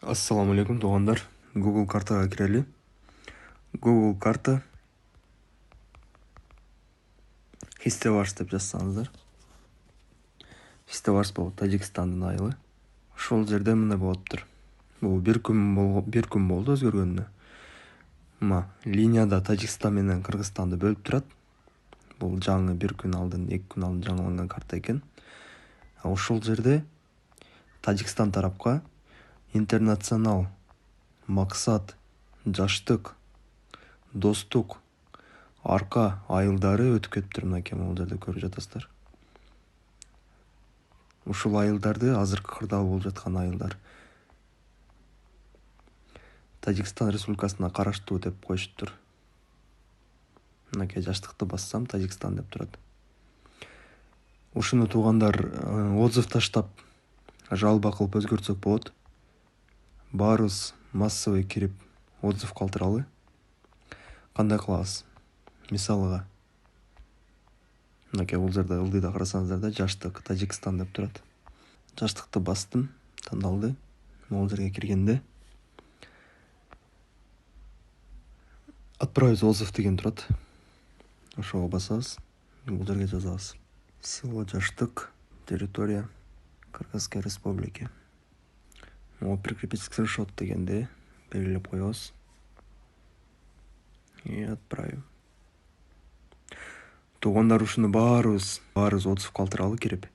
Ассаламу алейкум, туугандар. Google картага кирели. Google карта Хистебарс деп жазсаңыздар. Хистебарс болот, Тажикстандын айылы. Ошол жерде мындай болуптур. Бул бир күн болду өзгөргөнүнө. Линияда Тажикстан менен Кыргызстанды бөлүп турат. Бул жаңы 1 күн алдын, 2 күн алдын жаңыланган карта экен. Ошол жерде Тажикстан тарапка интернационал, максат, жаштык, достук, арка айылдары өтүп кетиптир. Мынакей бул жерде көрүп жатасыздар. Ушул айылдарды азыркы кырдаал болуп жаткан айылдар Тажикстан Республикасына караштуу деп коюшуптур. Мынакей жаштыкты бассам Тажикстан деп турат. Ушуну туугандар отзыв таштап жалоба кылып өзгөртсөк болот. Баарыбыз массовый кирип отзыв калтыралы. Кандай кылабыз? Мисалыга мынакей бул жерде ылдыйда карасаңыздар да жаштык Тажикстан деп турат. Жаштыкты бастым, тандалды. Бул жерге киргенде отправить отзыв деген турат. Ошого басабыз. Бул жерге жазабыз. Село Жаштык, территория Кыргызской Республики. Прикрепить скриншот дегенде белгилеп коебуз. И отправим. Туугандар ушуну баарыбыз отзыв калтыралы кирип.